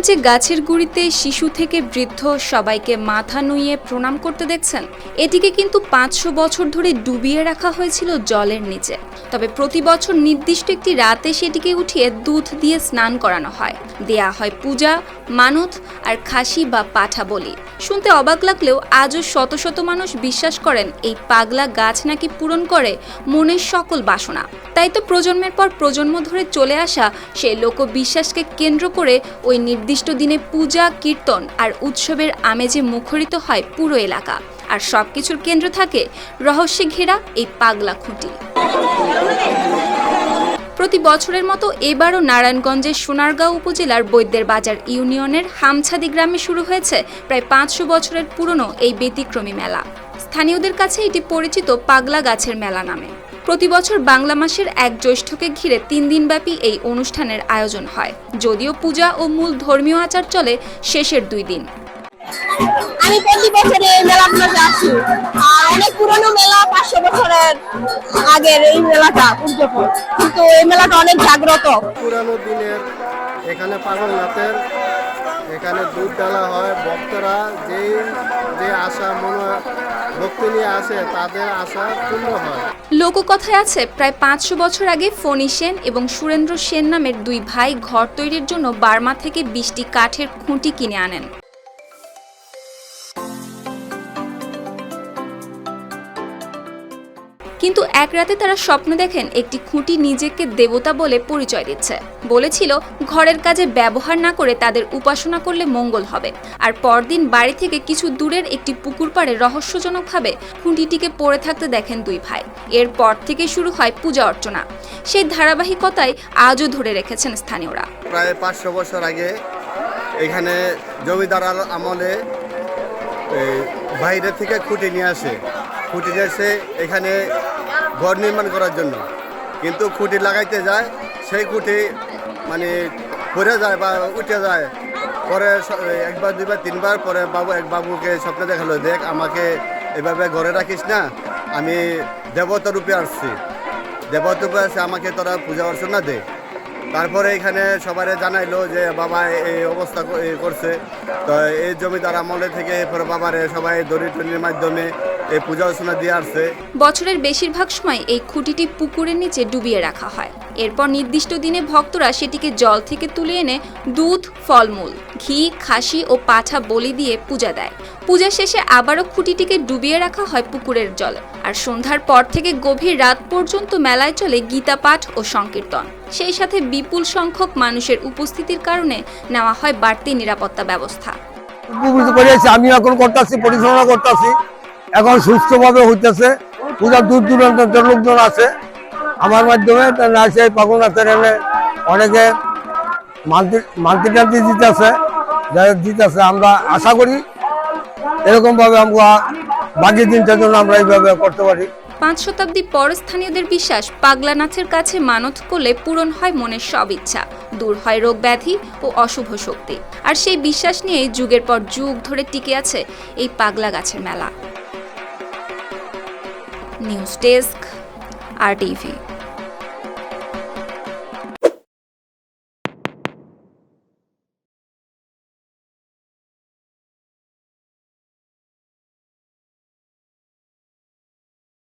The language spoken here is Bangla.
যে গাছের গুঁড়িতে শিশু থেকে বৃদ্ধ সবাইকে মাথা নুইয়ে প্রণাম করতে দেখছেন, এটিকে কিন্তু 500 বছর ধরে ডুবিয়ে রাখা হয়েছিল জলের নিচে। তবে প্রতি বছর নির্দিষ্ট একটি রাতে সেটিকে উঠিয়ে দুধ দিয়ে স্নান করানো হয়, দেয়া হয় পূজা, মানত আর খাসি বা পাঠা বলি। শুনতে অবাক লাগলেও আজও শত শত মানুষ বিশ্বাস করেন এই পাগলা গাছ নাকি পূরণ করে মনের সকল বাসনা। তাই তো প্রজন্মের পর প্রজন্ম ধরে চলে আসা সেই লোকবিশ্বাসকে কেন্দ্র করে ওই নির্দিষ্ট দিনে পূজা, কীর্তন আর উৎসবের আমেজে মুখরিত হয় পুরো এলাকা। আর সবকিছুর কেন্দ্র থাকে রহস্যে ঘেরা এই পাগলা খুঁটি। প্রতি বছরের মতো এবারও নারায়ণগঞ্জের সোনারগাঁও উপজেলার বৈদ্যের বাজার ইউনিয়নের হামছাদি গ্রামে শুরু হয়েছে প্রায় 500 বছরের পুরনো এই ব্যতিক্রমী মেলা। স্থানীয়দের কাছে এটি পরিচিত পাগলা গাছের মেলা নামে। প্রতি বছর বাংলা মাসের 1 জ্যৈষ্ঠকে ঘিরে 3 দিনব্যাপী এই অনুষ্ঠানের আয়োজন হয়, যদিও পূজা ও মূল ধর্মীয় আচার চলে শেষের 2 দিন। আমি প্রতি বছর এই মেলাগুলোতে আসি। অনেক পুরনো মেলা, 500 বছরের আগের এই মেলাটা উদযাপন, কিন্তু এই মেলাটা অনেক জাগ্রত। পুরানো দিনের এখানে পাগলনাথের এখানে দুধ ঢালা হয়। ভক্তরা যে আশা ভক্তি নিয়ে আসে তাদের আশা পূর্ণ হয়। লোককথায় আছে প্রায় 500 বছর আগে ফণী সেন এবং সুরেন্দ্র সেন নামের 2 ভাই ঘর তৈরির জন্য বার্মা থেকে 20টি কাঠের খুঁটি কিনে আনেন। কিন্তু এক রাতে তারা স্বপ্ন দেখেন একটি খুঁটি নিজেকে দেবতা বলে পরিচয় দিচ্ছে। বলেছিল ঘরের কাজে ব্যবহার না করে তাদের উপাসনা করলে মঙ্গল হবে। আর পরদিন বাড়ি থেকে কিছু দূরের একটি পুকুর পাড়ে রহস্যজনকভাবে খুঁটিটিকে পড়ে থাকতে দেখেন 2 ভাই। এরপর থেকে শুরু হয় পূজা অর্চনা। সেই ধারাবাহিকতায় আজও ধরে রেখেছেন স্থানীয়রা। প্রায় 500 বছর আগে এখানে জমিদার আমলে বাইরে থেকে খুঁটি নিয়ে আসে। খুঁটি নিয়ে এসে এখানে ঘর নির্মাণ করার জন্য, কিন্তু খুঁটি লাগাইতে যায়, সেই খুঁটি মানে পড়ে যায় বা উঠে যায়। পরে 1বার 2বার 3বার পরে বাবুকে স্বপ্নে দেখালো, দেখ আমাকে এভাবে ঘরে রাখিস না, আমি দেবতা রূপে আসছি, দেবতা রূপে আসছে, আমাকে তোরা পূজা অর্চনা দে। তারপরে এখানে সবাই জানাইলো যে বাবা এই অবস্থা করছে। তো এই জমিদার আমলে থেকে এরপরে বাবারে সবাই দড়ির মাধ্যমে এই পূজা অর্চনা দিয়ে আসছে। বছরের বেশিরভাগ সময় এই খুঁটিটি পুকুরের নিচে ডুবিয়ে রাখা হয়। এরপর নির্দিষ্ট দিনে ভক্তরা সেটিকে জল থেকে তুলে এনে দুধ, ফলমূল, ঘি, খাসি ও পাঠা বলি দিয়ে পূজা দেয়। পূজা শেষে আবারও খুঁটিটিকে ডুবিয়ে রাখা হয় পুকুরের জলে। আর সন্ধ্যার পর থেকে গভীর রাত পর্যন্ত মেলায় চলে গীতা পাঠ ও সংকীর্তন। সেই সাথে বিপুল সংখ্যক মানুষের উপস্থিতির কারণে নেওয়া হয় বাড়তি নিরাপত্তা ব্যবস্থা। আমি এখন করতেছি, পরিচালনা করতেছি, এখন সুস্থভাবে হইতেছে। পূজা দূর দূরান্তের লোকজন আছে আমার মাধ্যমে, আছে পাগলনাথের এনে অনেকে মান্তি টান্তি দিতেছে। আমরা আশা করি এরকম ভাবে আমরা বাকি দিনটার জন্য আমরা এইভাবে করতে পারি। 5 শতাব্দী পর স্থানীয়দের বিশ্বাস, পাগলা নাথের কাছে মানত করলে পূরণ হয় মনের সব ইচ্ছা, দূর হয় রোগ ব্যাধি ও অশুভ শক্তি। আর সেই বিশ্বাস নিয়ে যুগের পর যুগ ধরে টিকে আছে এই পাগলা গাছের মেলা। News desk, RTV।